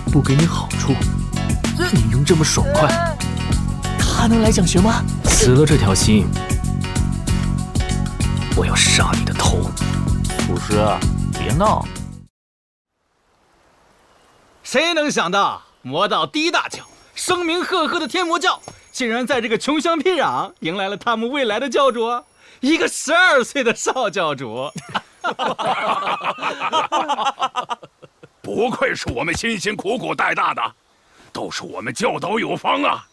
不给你好处，任你用这么爽快。他能来讲学吗？死了这条心，我要杀你的头。祖师，别闹。谁能想到魔道第一大教，声名赫赫的天魔教，竟然在这个穷乡僻壤迎来了他们未来的教主，一个12岁的少教主。不愧是我们辛辛苦苦带大的，都是我们教导有方啊！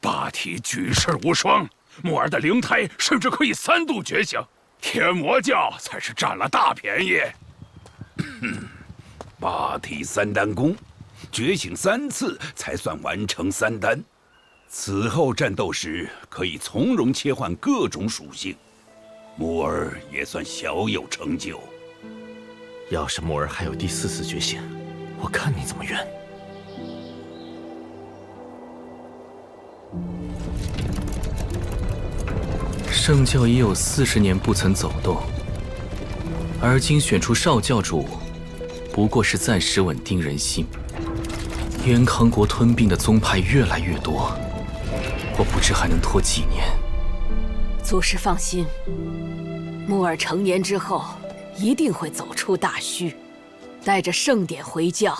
霸体举世无双，木儿的灵胎甚至可以3度觉醒，天魔教才是占了大便宜。霸体3丹功，觉醒3次才算完成3丹。此后战斗时可以从容切换各种属性，木儿也算小有成就。要是木儿还有第4次觉醒，我看你怎么圆。圣教已有40年不曾走动，而今选出少教主，不过是暂时稳定人心。元康国吞并的宗派越来越多，我不知还能拖几年。祖师放心，木儿成年之后一定会走出大虚，带着圣典回教，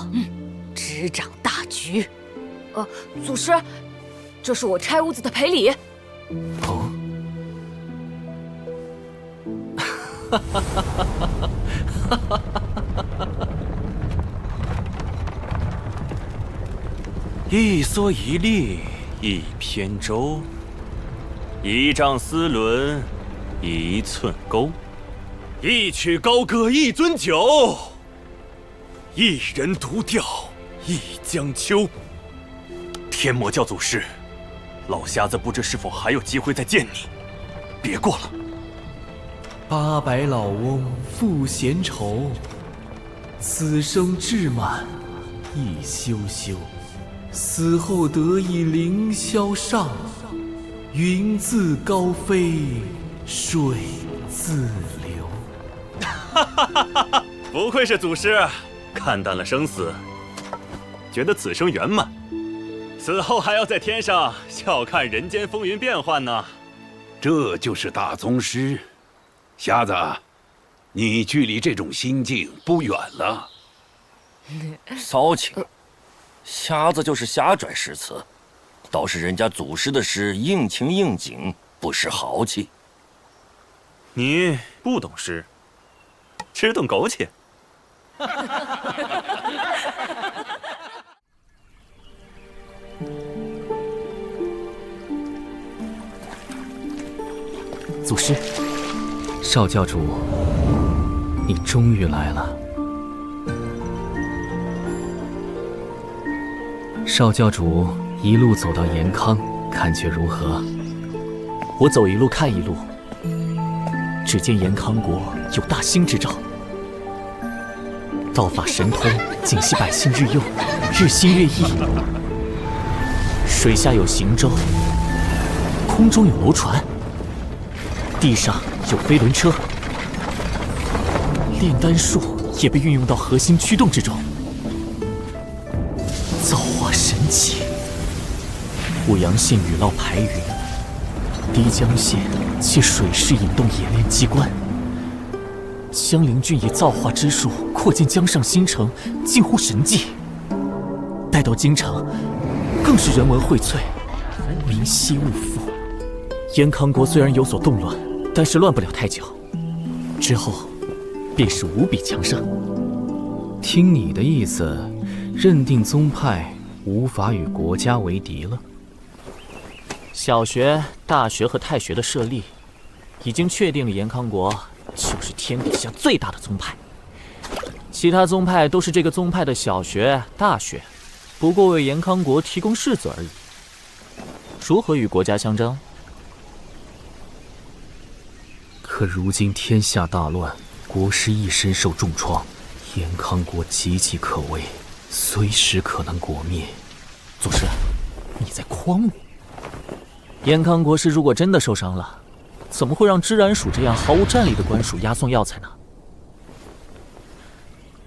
执掌大局。祖师，这是我拆屋子的赔礼。哦，一蓑一笠一扁舟，一丈丝纶1寸钩，一曲高歌1樽酒，一人独钓1江秋。天魔教祖师，老瞎子不知是否还有机会再见你，别过了。800老翁负闲愁，此生志满亦修修。死后得以凌霄上，云自高飞，水自流。不愧是祖师，看淡了生死，觉得此生圆满，死后还要在天上笑看人间风云变幻呢。这就是大宗师。瞎子，你距离这种心境不远了。骚情，瞎子就是瞎拽诗词，倒是人家祖师的诗应情应景，不失豪气。你不懂诗，只懂苟且。祖师，少教主，你终于来了。少教主一路走到延康，感觉如何？我走一路看一路。只见延康国有大兴之兆，道法神通，景系百姓日用，日新月异。水下有行舟，空中有楼船，地上有飞轮车，炼丹术也被运用到核心驱动之中。造化神奇！滏阳县雨涝排云，漓江县借水势引动冶炼机关。江陵郡以造化之术扩建江上新城，近乎神迹。待到京城，更是人文荟萃，民息物富。延康国虽然有所动乱，但是乱不了太久，之后便是无比强盛。听你的意思，认定宗派无法与国家为敌了。小学、大学和太学的设立，已经确定了延康国就是天底下最大的宗派。其他宗派都是这个宗派的小学、大学，不过为延康国提供士子而已。如何与国家相争？可如今天下大乱，国师亦身受重创，延康国岌岌可危，随时可能国灭。祖师，你在诓我？延康国师如果真的受伤了，怎么会让芝然署这样毫无战力的官署押送药材呢？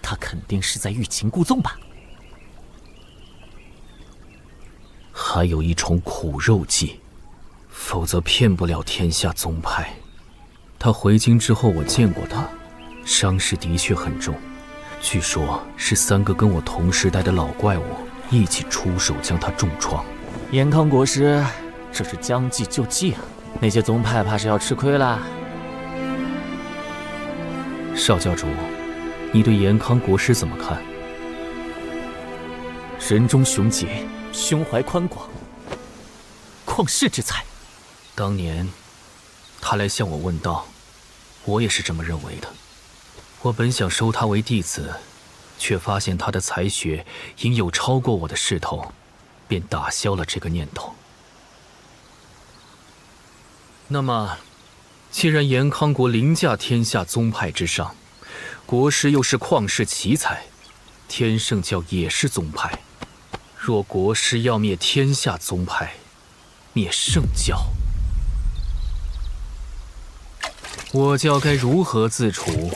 他肯定是在欲擒故纵吧？还有一重苦肉计，否则骗不了天下宗派。他回京之后，我见过他，伤势的确很重，据说是3个跟我同时代的老怪物一起出手将他重创。延康国师，这是将计就计啊！那些宗派怕是要吃亏了。少教主，你对延康国师怎么看？人中雄杰，胸怀宽广，旷世之才。当年他来向我问道，我也是这么认为的。我本想收他为弟子，却发现他的才学应有超过我的势头，便打消了这个念头。那么，既然延康国凌驾天下宗派之上，国师又是旷世奇才，天圣教也是宗派，若国师要灭天下宗派，灭圣教，我教该如何自处？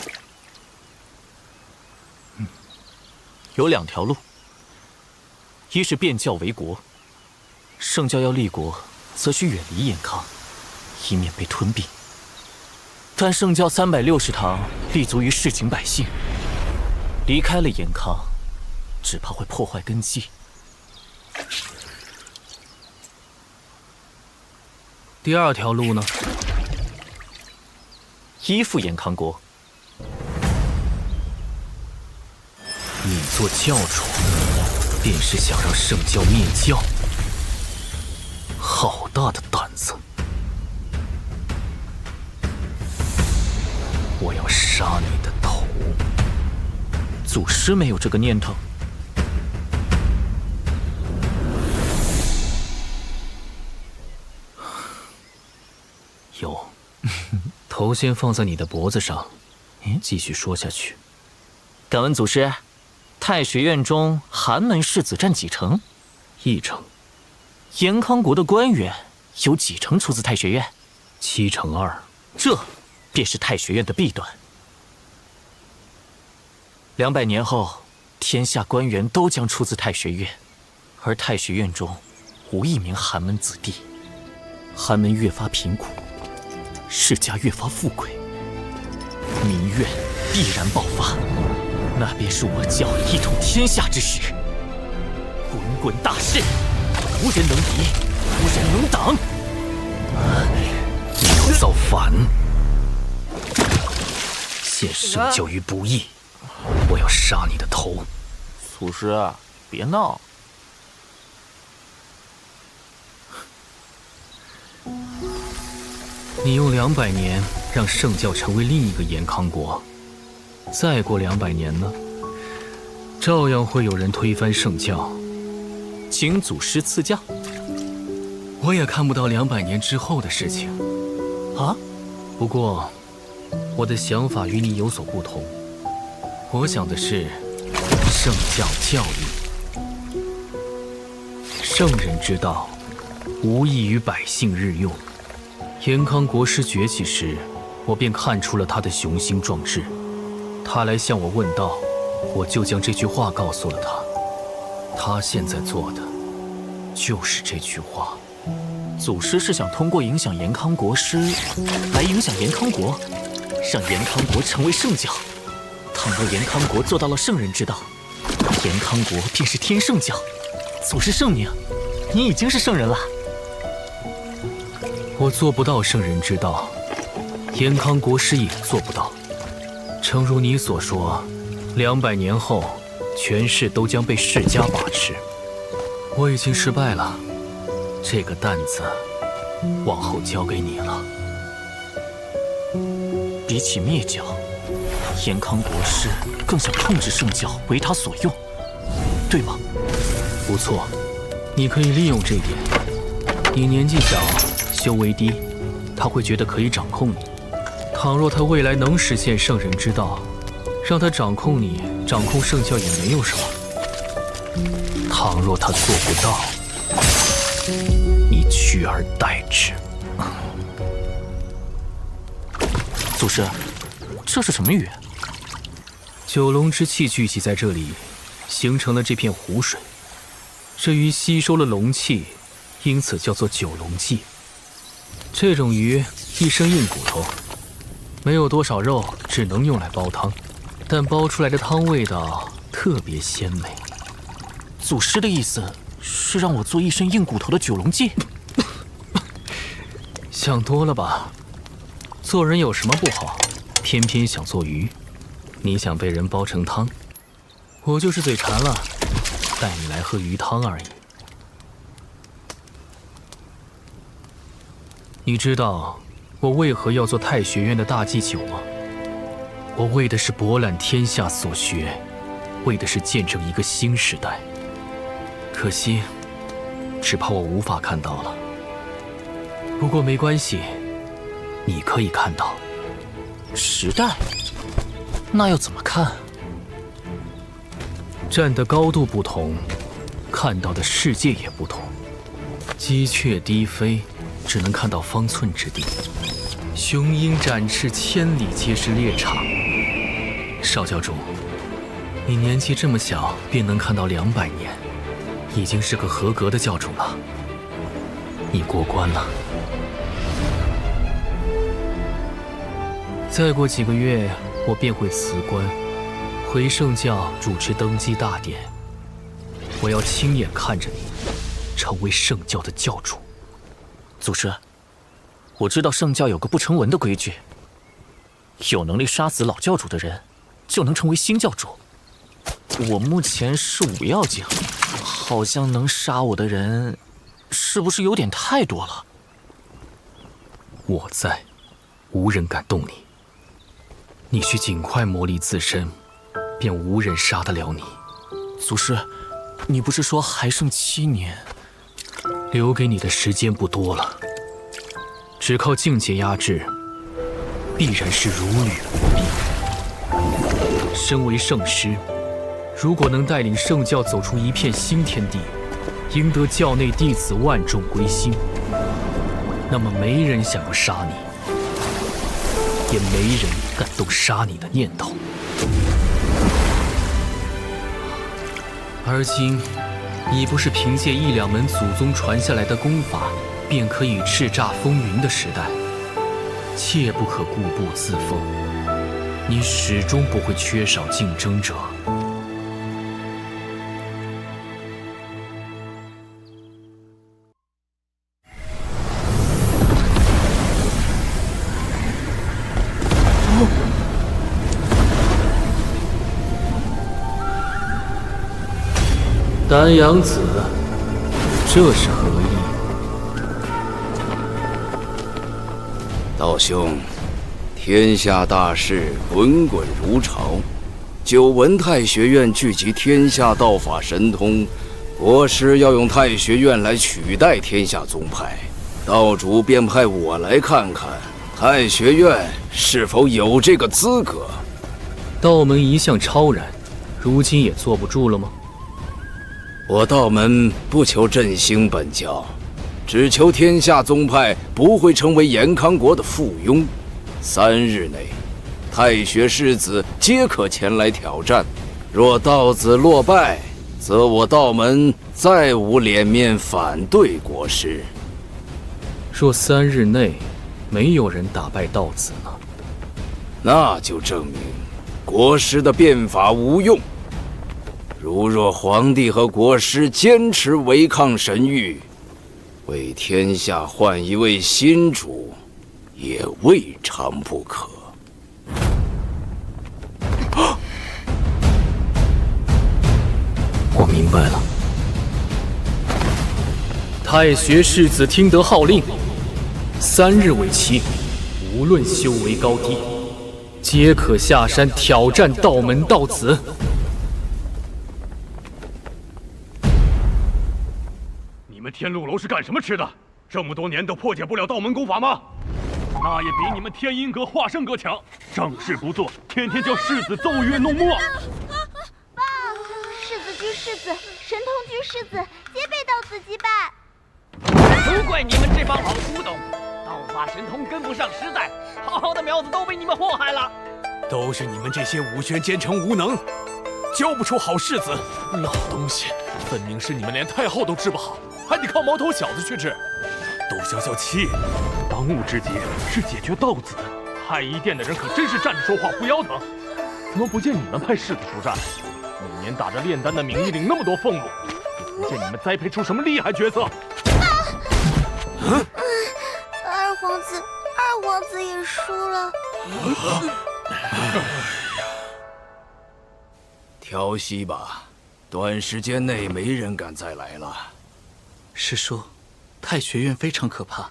有2条路，一是变教为国，圣教要立国，则需远离延康，以免被吞并。但圣教360堂立足于市井百姓，离开了延康，只怕会破坏根基。第2条路呢？依附延康国。你做教主，便是想让圣教灭教？好大的胆子！我要杀你的头！祖师没有这个念头。有，头先放在你的脖子上，继续说下去。敢问祖师，太学院中寒门士子占几成？1成。延康国的官员有几成出自太学院？7成2。这便是太学院的弊端。200年后，天下官员都将出自太学院，而太学院中无一名寒门子弟。寒门越发贫苦，世家越发富贵，民怨必然爆发，那便是我教一统天下之时。滚滚大势，无人能敌，无人能挡。你要造反，陷圣教于不义，我要杀你的头！祖师，别闹。你用200年让圣教成为另一个延康国，再过200年呢，照样会有人推翻圣教。请祖师赐教。我也看不到200年之后的事情啊。不过，我的想法与你有所不同。我想的是圣教教育，圣人之道，无异于百姓日用。延康国师崛起时，我便看出了他的雄心壮志。他来向我问道，我就将这句话告诉了他。他现在做的就是这句话。祖师是想通过影响延康国师，来影响延康国，让延康国成为圣教。倘若延康国做到了圣人之道，延康国便是天圣教。祖师圣明，你已经是圣人了。我做不到圣人之道，延康国师也做不到。诚如你所说，200年后，权势都将被世家把持。我已经失败了，这个担子，往后交给你了。比起灭教，延康国师更想控制圣教，为他所用，对吗？不错，你可以利用这一点。你年纪小，修为低，他会觉得可以掌控你。倘若他未来能实现圣人之道，让他掌控你，掌控圣教也没有什么。倘若他做不到，你取而代之。祖师，这是什么雨？九龙之气聚集在这里，形成了这片湖水。这鱼吸收了龙气，因此叫做九龙记。这种鱼一身硬骨头，没有多少肉，只能用来煲汤，但煲出来的汤味道特别鲜美。祖师的意思是让我做一身硬骨头的九龙记？想多了吧？做人有什么不好？偏偏想做鱼。你想被人煲成汤，我就是嘴馋了，带你来喝鱼汤而已。你知道我为何要做太学院的大祭酒吗？我为的是博览天下所学，为的是见证一个新时代。可惜，只怕我无法看到了。不过没关系，你可以看到。时代？那要怎么看？站的高度不同，看到的世界也不同。鸡雀低飞，只能看到方寸之地；雄鹰展翅，千里皆是猎场。少教主，你年纪这么小，便能看到200年，已经是个合格的教主了。你过关了。再过几个月，我便会辞官，回圣教主持登基大典。我要亲眼看着你成为圣教的教主。祖师，我知道圣教有个不成文的规矩，有能力杀死老教主的人，就能成为新教主。我目前是5要境，好像能杀我的人，是不是有点太多了？我在，无人敢动你。你需尽快磨砺自身，便无人杀得了你。祖师，你不是说还剩7年？留给你的时间不多了，只靠境界压制，必然是如履薄冰。身为圣师，如果能带领圣教走出一片新天地，赢得教内弟子万众归心，那么没人想要杀你，也没人敢动杀你的念头。而今，已不是凭借1-2门祖宗传下来的功法，便可以叱咤风云的时代。切不可固步自封，你始终不会缺少竞争者。丹阳子，这是何意？道兄，天下大事滚滚如潮，久闻太学院聚集天下道法神通，国师要用太学院来取代天下宗派，道主便派我来看看太学院是否有这个资格。道门一向超然，如今也坐不住了吗？我道门不求振兴本教，只求天下宗派不会成为延康国的附庸。3日内，太学士子皆可前来挑战。若道子落败，则我道门再无脸面反对国师。若3日内没有人打败道子呢？那就证明国师的变法无用。若皇帝和国师坚持违抗神谕，为天下换一位新主，也未尝不可。我明白了。太学士子听得号令，3日为期，无论修为高低，皆可下山挑战道门道子。你们天禄楼是干什么吃的？这么多年都破解不了道门功法吗？那也比你们天音阁、化圣阁强。正事不做，天天叫世子奏乐弄墨。爸，世子居世子，神通居世子，皆被道子击败。都怪你们这帮老古董，道法神通跟不上时代，好好的苗子都被你们祸害了。都是你们这些武学奸臣无能，教不出好世子。老东西，分明是你们连太后都治不好，还得靠毛头小子去治。都消消气。当务之急是解决道子。太医殿的人可真是站着说话不腰疼。怎么不见你们派世子出战？每年打着炼丹的名义领那么多俸禄，也不见你们栽培出什么厉害角色。二皇子也输了。调息吧，短时间内没人敢再来了。是说，太学院非常可怕。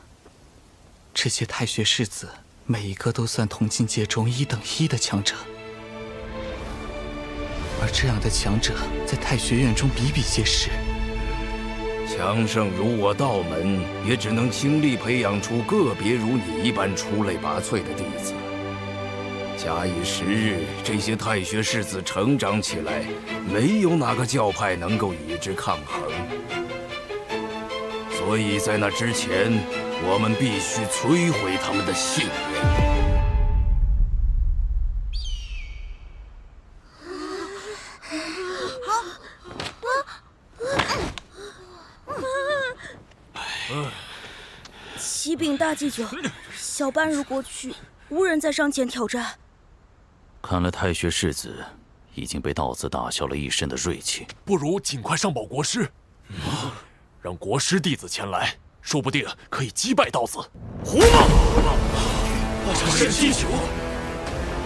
这些太学士子，每一个都算同境界中1等1的强者，而这样的强者在太学院中比比皆是。强盛如我道门，也只能倾力培养出个别如你一般出类拔萃的弟子。假以时日，这些太学士子成长起来，没有哪个教派能够与之抗衡。所以在那之前，我们必须摧毁他们的信念。启禀大祭酒，小半日过去，无人再上前挑战。看来太学士子已经被道子打消了一身的锐气。不如尽快上报国师，让国师弟子前来，说不定可以击败道子。胡闹！这是祭酒，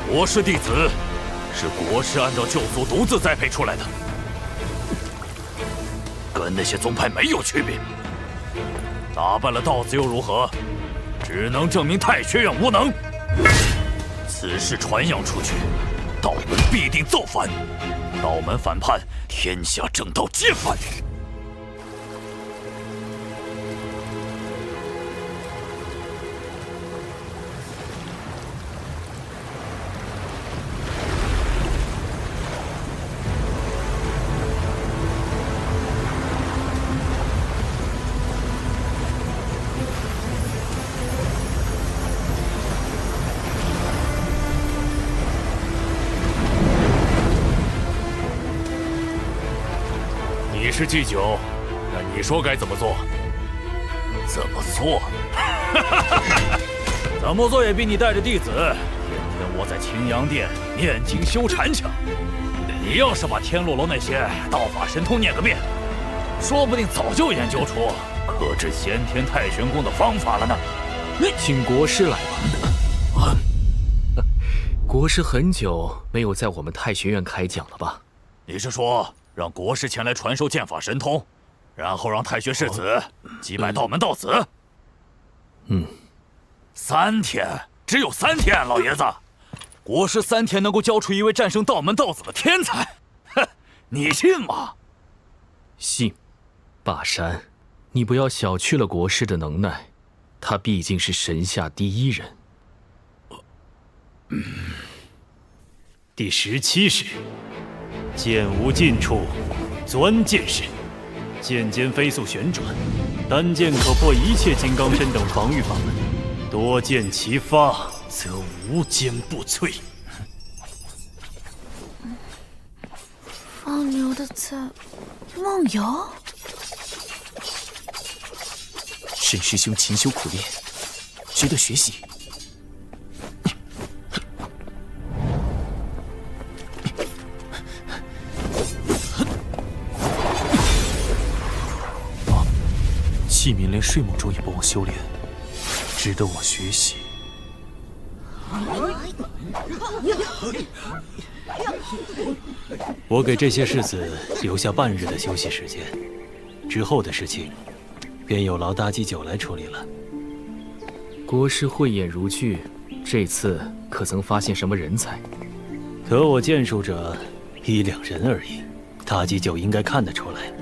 国师弟子是国师按照旧俗独自栽培出来的，跟那些宗派没有区别。打败了道子又如何？只能证明太学院无能。此事传扬出去，道门必定造反。道门反叛，天下正道皆反。你是祭酒，那你说该怎么做？怎么做？怎么做也比你带着弟子天天窝在青阳殿念经修禅强。你要是把天洛楼那些道法神通念个遍，说不定早就研究出克制先天太玄功的方法了呢。请国师来吧。国师很久没有在我们太学院开讲了吧？你是说让国师前来传授剑法神通，然后让太学士子击败道门道子？3天，只有3天，老爷子，国师3天能够教出一位战胜道门道子的天才，哼，你信吗？信。霸山，你不要小觑了国师的能耐，他毕竟是神下第一人。第17式，剑无尽处，钻剑式。剑尖飞速旋转，单剑可破一切金刚身等防御法门，多剑齐发，则无坚不摧。放牛的在梦游。沈师兄勤修苦练，值得学习。器皿连睡梦中也不忘修炼，值得我学习。我给这些士子留下半日的休息时间，之后的事情便有劳大祭酒来处理了。国师慧眼如炬，这次可曾发现什么人才？可我见术者1、2人而已，大祭酒应该看得出来。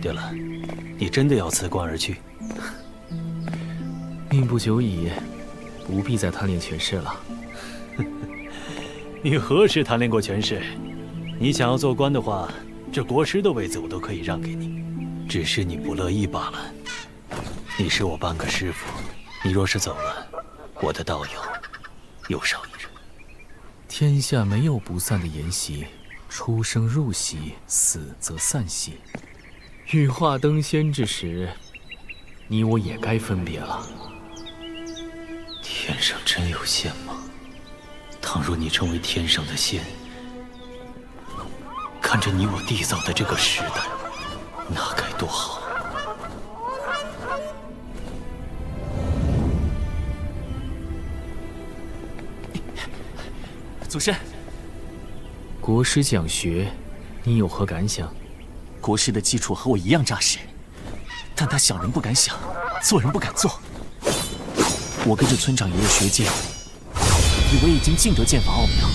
对了，你真的要辞官而去？命不久矣，不必再贪恋权势了。你何时贪恋过权势？你想要做官的话，这国师的位子我都可以让给你，只是你不乐意罢了。你是我半个师傅，你若是走了，我的道友又少一人。天下没有不散的筵席，出生入席，死则散席。羽化登仙之时，你我也该分别了。天上真有仙吗？倘若你成为天上的仙，看着你我缔造的这个时代，那该多好！祖师，国师讲学，你有何感想？国师的基础和我一样扎实，但他想人不敢想，做人不敢做。我跟着村长爷爷学剑，以为已经尽得剑法奥妙，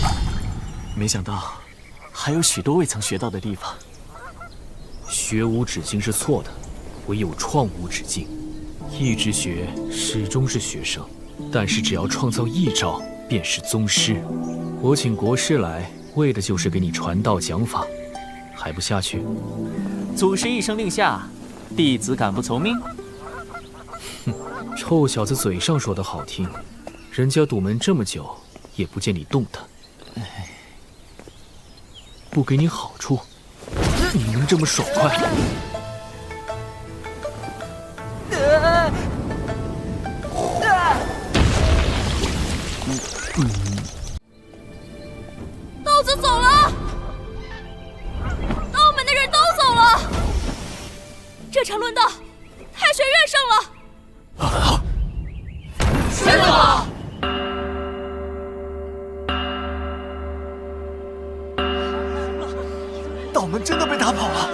没想到还有许多未曾学到的地方。学无止境是错的，唯有创无止境。一直学始终是学生，但是只要创造一招，便是宗师。我请国师来，为的就是给你传道讲法，还不下去？祖师一声令下，弟子敢不从命？哼，臭小子嘴上说的好听，人家堵门这么久，也不见你动弹。不给你好处，你能这么爽快？豆子走了，道门的人都走了，这场论道，太学院胜了。真的吗？道门真的被打跑了。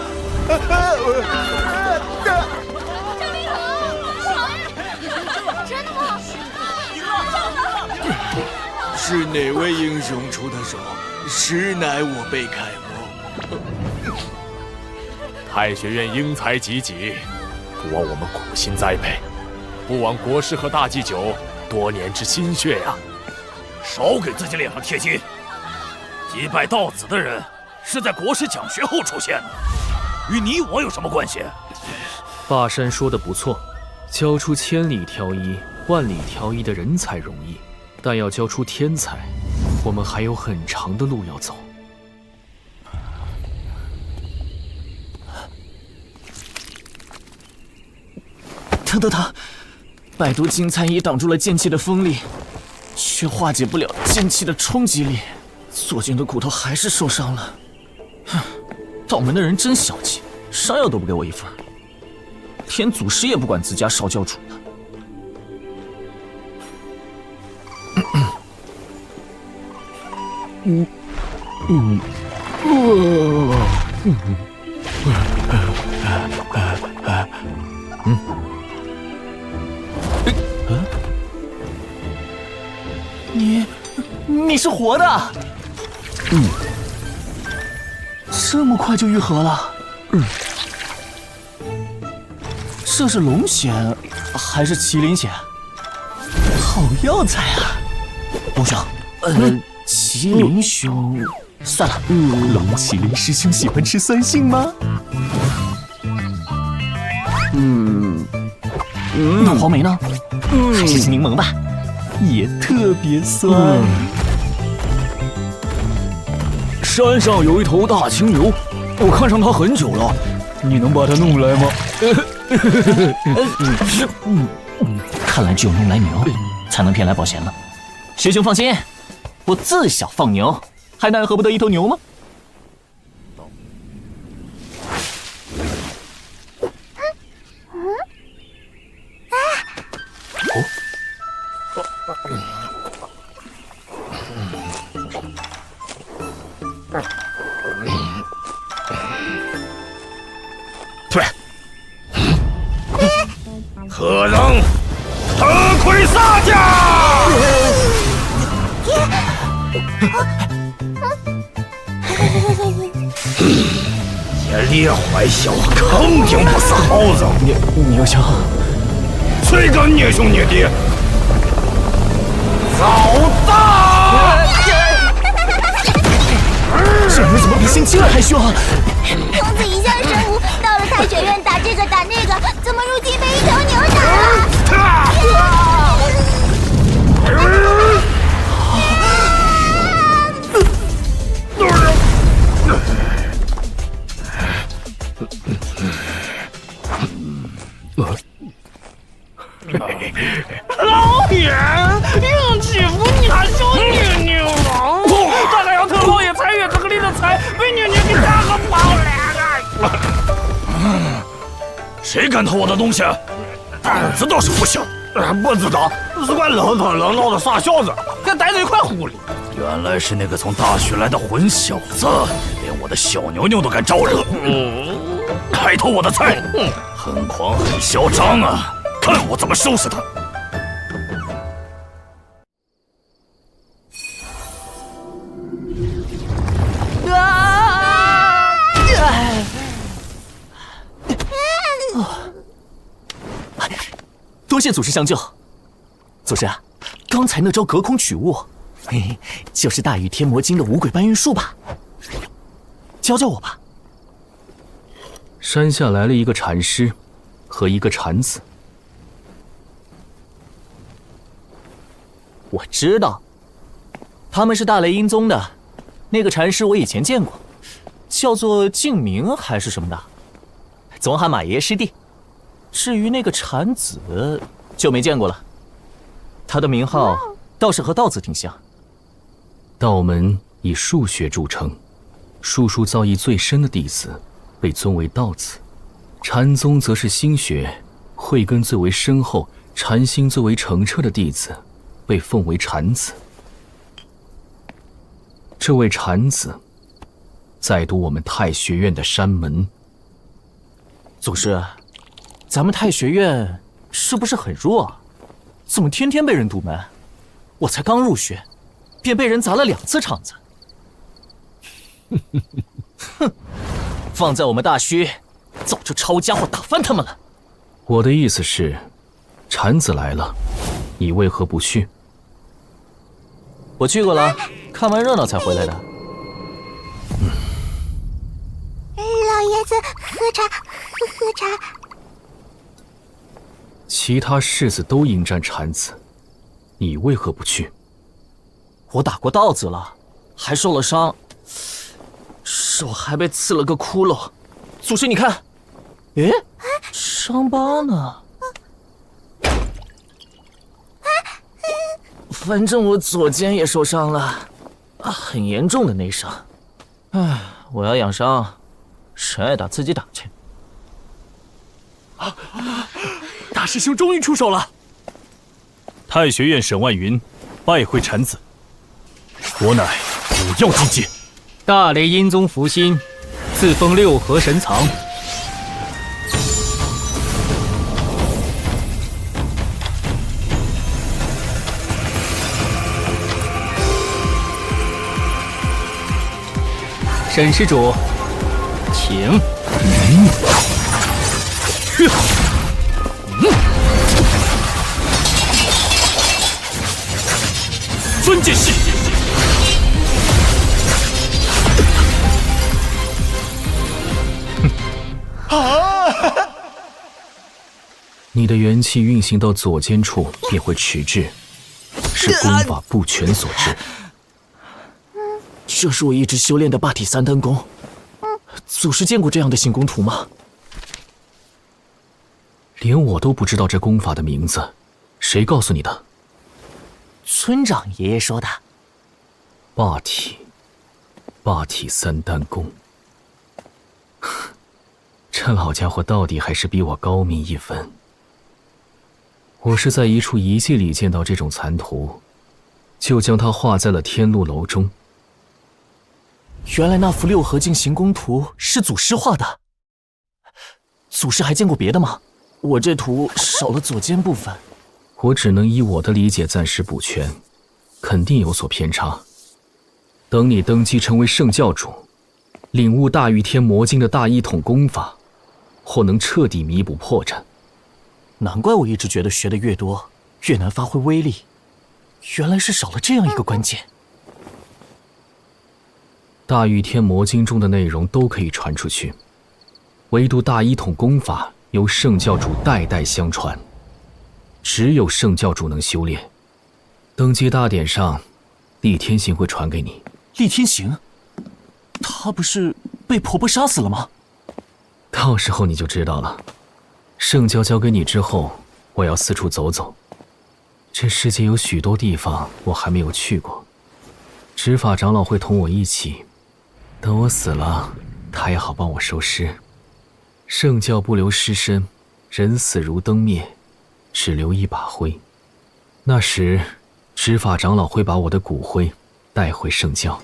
真的吗？是哪位英雄出的手？实乃我辈楷模。太学院英才济济，不枉我们苦心栽培，不枉国师和大祭酒多年之心血呀！少给自己脸上贴金！击败道子的人是在国师讲学后出现的，与你我有什么关系？霸山说的不错，教出千里挑一、万里挑一的人才容易，但要教出天才，我们还有很长的路要走。疼！百毒金蚕已挡住了剑气的锋利，却化解不了剑气的冲击力。左军的骨头还是受伤了。道门的人真小气，山药都不给我一份，连祖师也不管自家少教主了。你是活的？这么快就愈合了？这是龙血还是麒麟血？好药材啊！龙兄，麒麟兄，算了。龙麒麟师兄喜欢吃酸性吗？那黄梅呢？还是青柠檬吧，也特别酸。山上有一头大青牛，我看上它很久了，你能把它弄来吗？看来只有弄来牛，才能骗来宝贤了。师兄放心，我自小放牛，还奈何不得一头牛吗？何等特魁撒家！这猎坏小肯定不是好人。你要想，谁敢捏兄捏弟？遭打！这人怎么比星期二还凶啊？童子一向神武，到了太学院打这个打那个，怎么如今被一头牛打了？老爷，硬欺负你还小妞妞了！大概要特老爷菜园子里的菜被妞妞给打个跑了！谁敢偷我的东西？胆子倒是不小。不知道，是块愣头愣脑的傻小子，还带着一块狐狸。原来是那个从大徐来的混小子，连我的小妞妞都敢招惹，还偷我的菜，很狂很嚣张啊！看我怎么收拾他！多谢祖师相救。祖师啊，刚才那招隔空取物，嘿嘿，就是大禹天魔经的五鬼搬运术吧？教教我吧。山下来了一个禅师和一个禅子。我知道，他们是大雷音宗的。那个禅师我以前见过，叫做净明还是什么的，总喊马爷爷师弟。至于那个禅子，就没见过了。他的名号倒是和道子挺像。道门以数学著称，术数造诣最深的弟子被尊为道子，禅宗则是心学慧根最为深厚、禅心最为澄澈的弟子被奉为禅子。这位禅子在读我们太学院的山门。祖师，咱们太学院是不是很弱啊？怎么天天被人堵门？我才刚入学，便被人砸了2次场子。哼，放在我们大虚，早就抄家伙打翻他们了。我的意思是，禅子来了，你为何不去？我去过了，看完热闹才回来的。老爷子，喝茶，喝茶。其他世子都迎战禅子，你为何不去？我打过道子了，还受了伤，手还被刺了个窟窿。祖师，你看，诶，伤疤呢？反正我左肩也受伤了，很严重的内伤。唉，我要养伤，谁爱打自己打去。大师兄终于出手了！太学院沈万云拜会禅子，我乃五曜境界，大雷音宗福星，赐封6合神藏。沈施主，请。尊剑系。你的元气运行到左肩处便会迟滞，是功法不全所致。这是我一直修炼的霸体三丹功。祖师见过这样的行功图吗？连我都不知道这功法的名字，谁告诉你的？村长爷爷说的。霸体三丹功，这老家伙到底还是比我高明一分。我是在一处遗迹里见到这种残图，就将它画在了天禄楼中。原来那幅6合镜行功图是祖师画的。祖师还见过别的吗？我这图少了左肩部分。我只能依我的理解暂时补全，肯定有所偏差。等你登基成为圣教主，领悟大禹天魔经的大一统功法，或能彻底弥补破绽。难怪我一直觉得学的越多，越难发挥威力，原来是少了这样一个关键。大禹天魔经中的内容都可以传出去，唯独大一统功法由圣教主代代相传，只有圣教主能修炼。登基大典上，厉天行会传给你。厉天行？他不是被婆婆杀死了吗？到时候你就知道了。圣教交给你之后，我要四处走走。这世界有许多地方我还没有去过，执法长老会同我一起，等我死了，他也好帮我收尸。圣教不留尸身，人死如灯灭，只留一把灰。那时，执法长老会把我的骨灰带回圣教。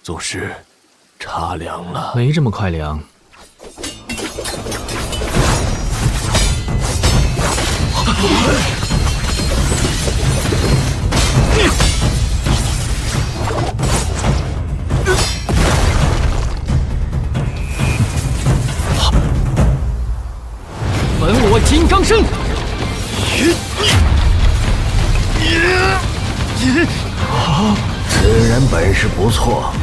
祖师，茶凉了。没这么快凉。本我金刚身。此人本事不错，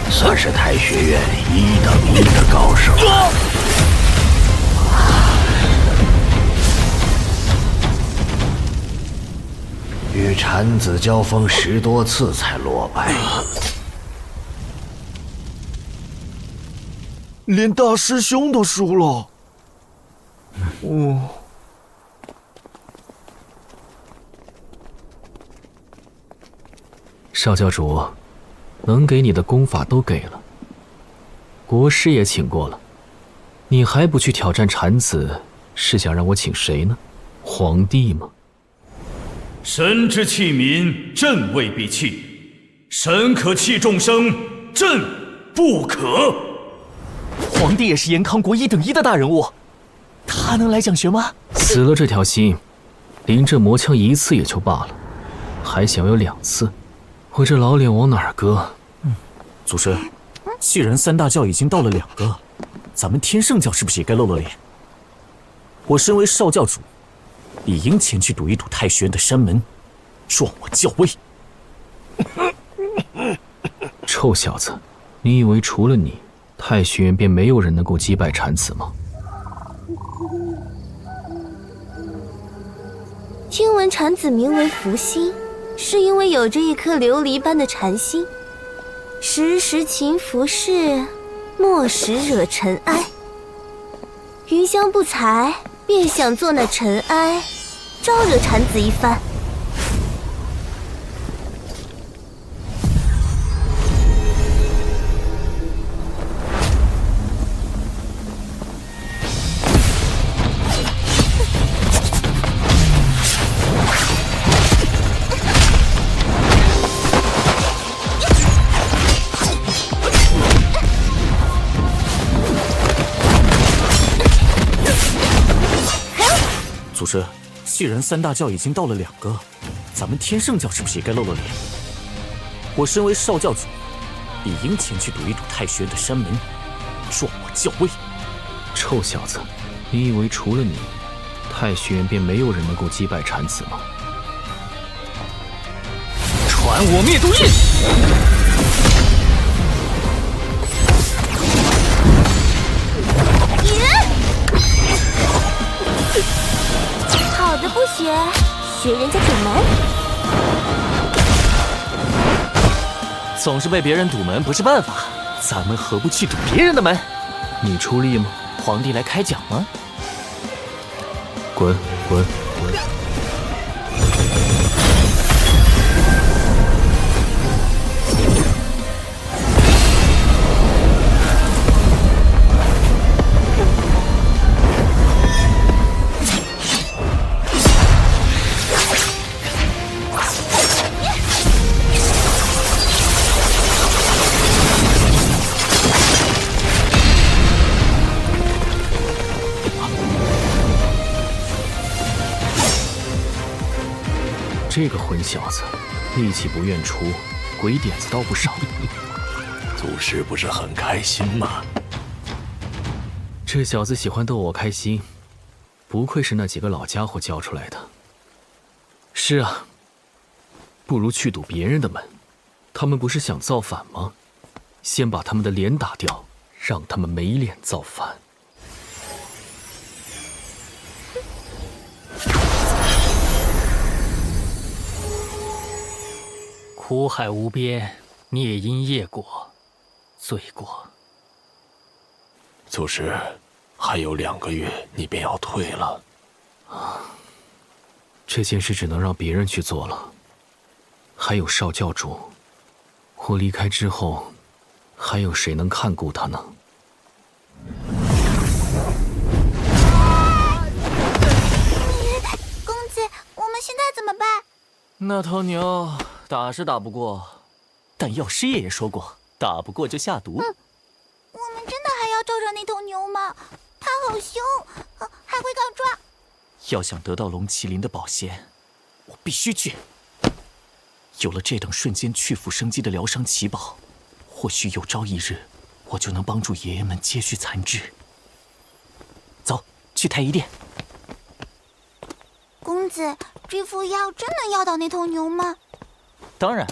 算是太学院1等1的高手。与产子交锋10多次才落败，连大师兄都输了。少教主，能给你的功法都给了，国师也请过了，你还不去挑战产子，是想让我请谁呢？皇帝吗？神之器民，朕未必弃；神可弃众生，朕不可。皇帝也是延康国1等1的大人物，他能来讲学吗？死了这条心，临阵磨枪1次也就罢了，还想有2次，我这老脸往哪儿搁？祖师，既然3大教已经到了2个，咱们天圣教是不是也该露露脸？我身为少教主，理应前去堵一堵太学院的山门，壮我教威。臭小子，你以为除了你，太学院便没有人能够击败产子吗？听闻产子名为福星，是因为有着一颗琉璃般的禅心，时时勤拂拭，莫使惹尘埃。云香不才，便想做那尘埃，招惹产子一番。祖师，既然3大教已经到了2个，咱们天圣教是不是也该露露脸？我身为少教主，理应前去堵一堵太学院的山门，壮我教威。臭小子，你以为除了你，太学院便没有人能够击败产子吗？传我灭毒印！好的不学，学人家堵门。总是被别人堵门不是办法，咱们何不去堵别人的门？你出力吗？皇帝来开讲吗？滚滚滚！这个混小子，力气不愿出，鬼点子倒不少。祖师不是很开心吗？这小子喜欢逗我开心，不愧是那几个老家伙教出来的。是啊，不如去堵别人的门。他们不是想造反吗？先把他们的脸打掉，让他们没脸造反。苦海无边，孽因业果，罪过。祖师，还有2个月，你便要退了。这件事只能让别人去做了。还有少教主，我离开之后，还有谁能看顾他呢？公子，我们现在怎么办？那头牛打是打不过，但药师爷爷说过，打不过就下毒。我们真的还要咒着那头牛吗？它好凶，还会告状。要想得到龙麒麟的宝仙，我必须去。有了这等瞬间去腐生机的疗伤奇宝，或许有朝一日，我就能帮助爷爷们接续残肢。走，去太医殿。公子，这副药真能药倒那头牛吗？当然，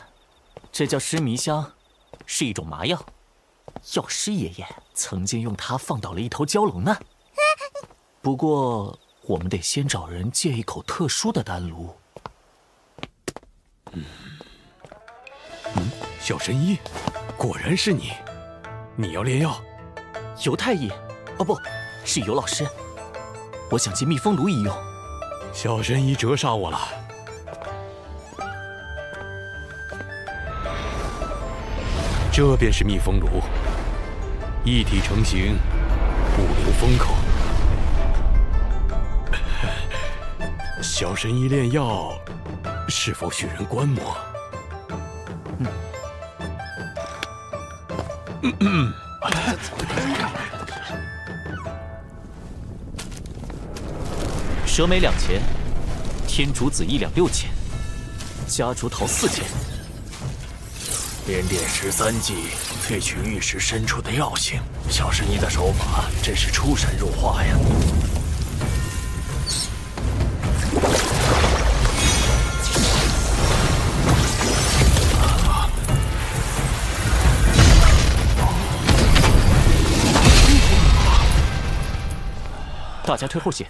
这叫尸迷香，是一种麻药。药师爷爷曾经用它放倒了一头蛟龙呢。不过，我们得先找人借一口特殊的丹炉。小神医，果然是你！你要炼药？尤太医，哦不，是尤老师。我想借蜜蜂炉一用。小神医折煞我了。这便是蜜蜂炉，一体成型，不留封口。小神医炼药，是否许人观摩？蛇眉2钱，天竺子1两6钱，夹竹桃4钱。连点13剂，萃取玉石深处的药性。小神医的手法真是出神入化呀！大家退后些。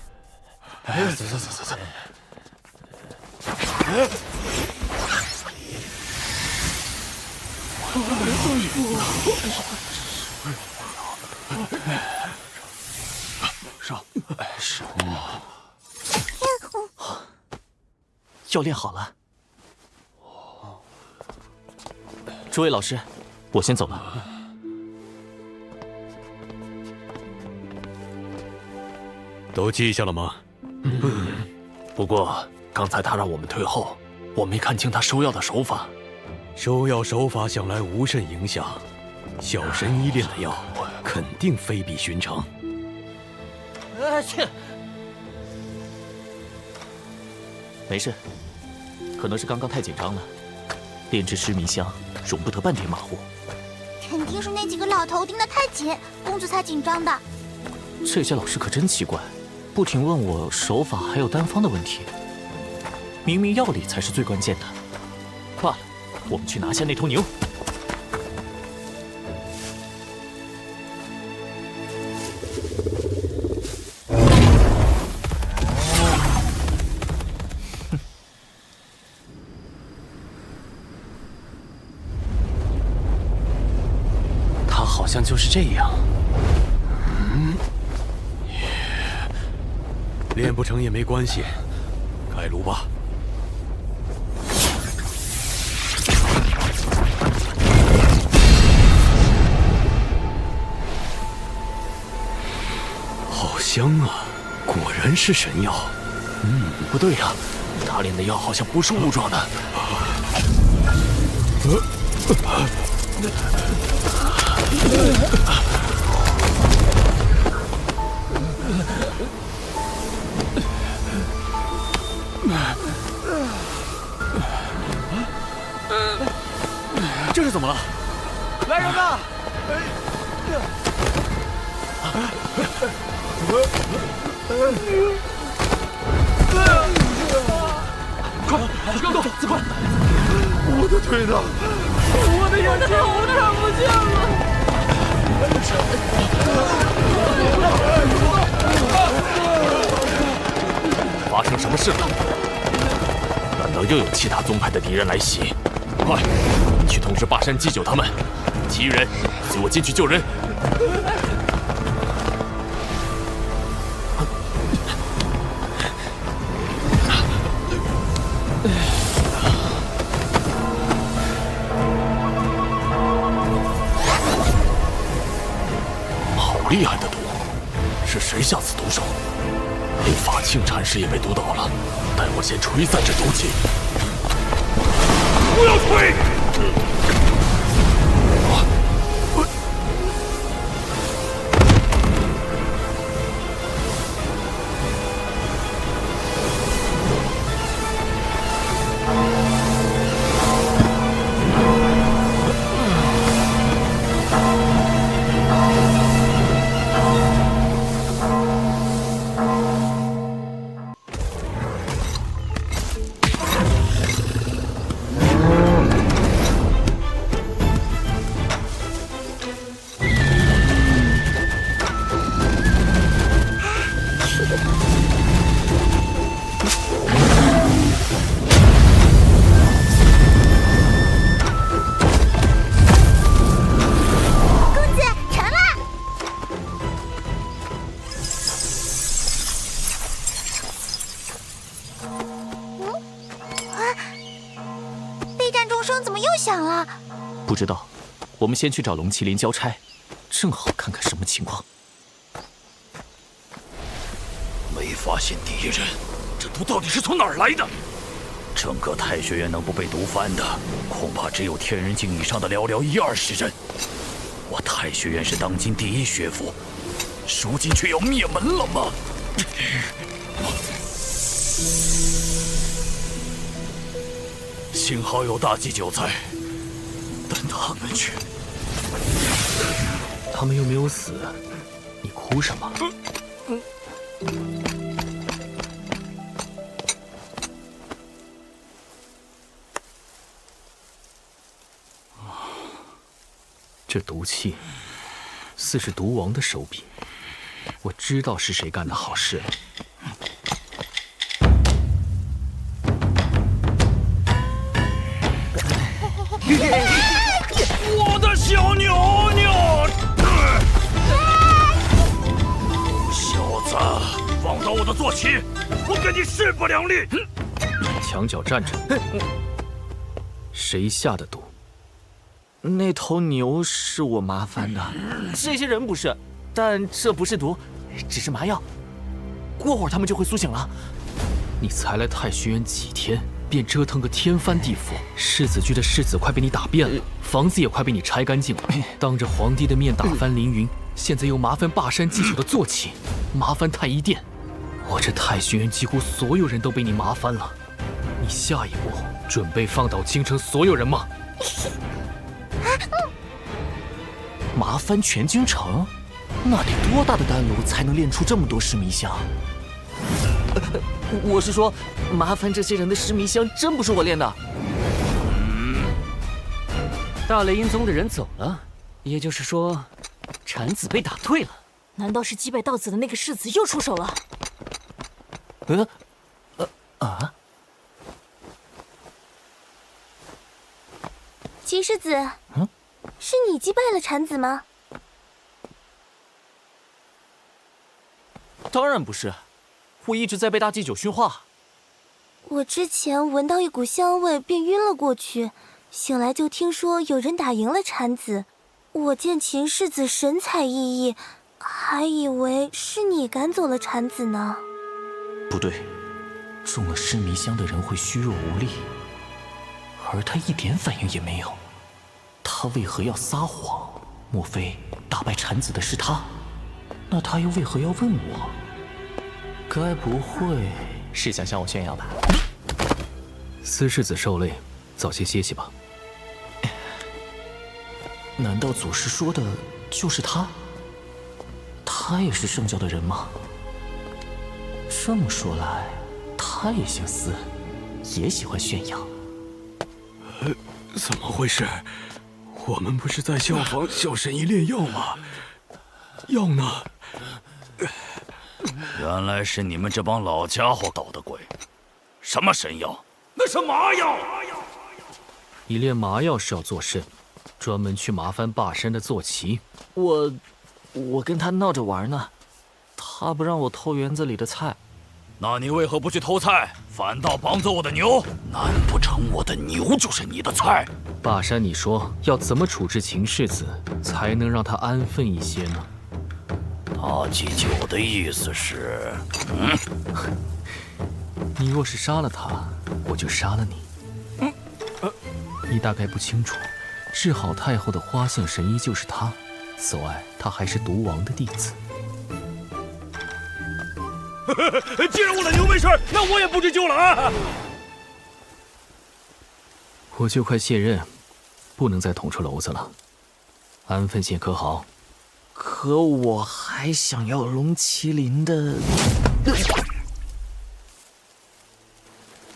走。是。药炼好了。诸位老师，我先走了。都记下了吗？不过刚才他让我们退后，我没看清他收药的手法。收药手法想来无甚影响。小神医炼的药肯定非比寻常。切！没事，可能是刚刚太紧张了，炼制尸迷香容不得半点马虎。肯定是那几个老头盯得太紧，公子才紧张的。这些老师可真奇怪，不停问我手法还有丹方的问题。明明药理才是最关键的。罢了，我们去拿下那头牛。他好像就是这样。练不成也没关系，开炉吧。好香啊，果然是神药。不对呀，他炼的药好像不是雾状的。这是怎么了？来人呐！快，让路，快！我的腿呢？我的眼睛我看不见了。发生什么事了？难道又有其他宗派的敌人来袭？快，去通知霸山祭酒他们，其余人随我进去救人。好厉害的毒！是谁下此毒手？连法庆禅师也被毒倒了。待我先吹散这毒气。不要吹！不知道，我们先去找龙麒麟交差，正好看看什么情况。没发现第一人，这毒到底是从哪儿来的？整个太学院能不被毒翻的，恐怕只有天人境以上的寥寥10-20人。我太学院是当今第一学府，如今却要灭门了吗？幸好有大祭酒在，但他们却……他们又没有死，你哭什么？这毒气似是毒王的手笔，我知道是谁干的好事了。我的小牛牛！小子，放倒我的坐骑，我跟你势不两立！墙角站着，谁下的毒？那头牛是我麻烦的，这些人不是，但这不是毒，只是麻药。过会儿他们就会苏醒了。你才来太学院几天，便折腾个天翻地覆，世子居的世子快被你打遍了，房子也快被你拆干净了，当着皇帝的面打翻凌云，现在又麻烦霸山祭酒的坐骑，麻烦太医殿，我这太学院几乎所有人都被你麻翻了。你下一步准备放倒京城所有人吗？麻翻全京城，那得多大的丹炉才能炼出这么多尸迷香？我是说，麻烦这些人的尸迷香真不是我炼的。大雷音宗的人走了，也就是说，产子被打退了。难道是击败道子的那个世子又出手了？齐世子，是你击败了产子吗？当然不是，我一直在被大祭酒驯化。我之前闻到一股香味便晕了过去，醒来就听说有人打赢了产子。我见秦世子神采奕奕，还以为是你赶走了产子呢。不对，中了尸迷香的人会虚弱无力，而他一点反应也没有。他为何要撒谎？莫非打败产子的是他？那他又为何要问我？该不会是想向我炫耀吧？司世子受累，早些歇息吧。难道祖师说的就是他？他也是圣教的人吗？这么说来，他也姓司，也喜欢炫耀。怎么回事？我们不是在效仿小神医炼药吗？药呢？原来是你们这帮老家伙搞的鬼！什么神药？那是麻药！你炼麻药是要做甚？专门去麻烦霸山的坐骑。我跟他闹着玩呢，他不让我偷园子里的菜。那你为何不去偷菜，反倒绑走我的牛？难不成我的牛就是你的菜？霸山，你说要怎么处置秦世子，才能让他安分一些呢？大祭酒的意思是，你若是杀了他，我就杀了你。你大概不清楚，治好太后的花象神医就是他，此外，他还是毒王的弟子。既然我的牛没事，那我也不去救了啊！我就快卸任，不能再捅出篓子了。安分些可好？可我还想要龙麒麟的。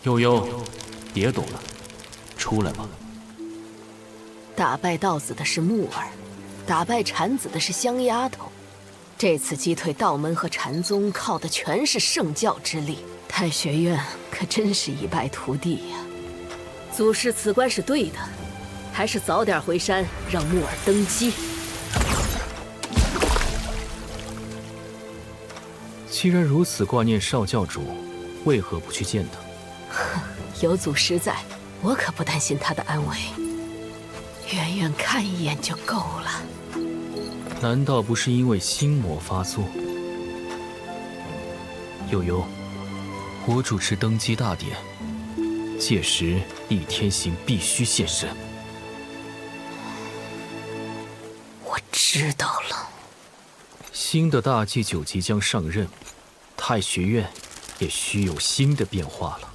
悠悠，别躲了，出来吧。打败道子的是木儿，打败产子的是香丫头。这次击退道门和禅宗，靠的全是圣教之力。太学院可真是一败涂地呀！祖师辞官是对的，还是早点回山，让木儿登基。既然如此挂念少教主，为何不去见他？有祖师在，我可不担心他的安危。远远看一眼就够了。难道不是因为心魔发作？悠悠，我主持登基大典，届时厉天行必须现身。我知道了。新的大祭酒即将上任，太学院也需有新的变化了。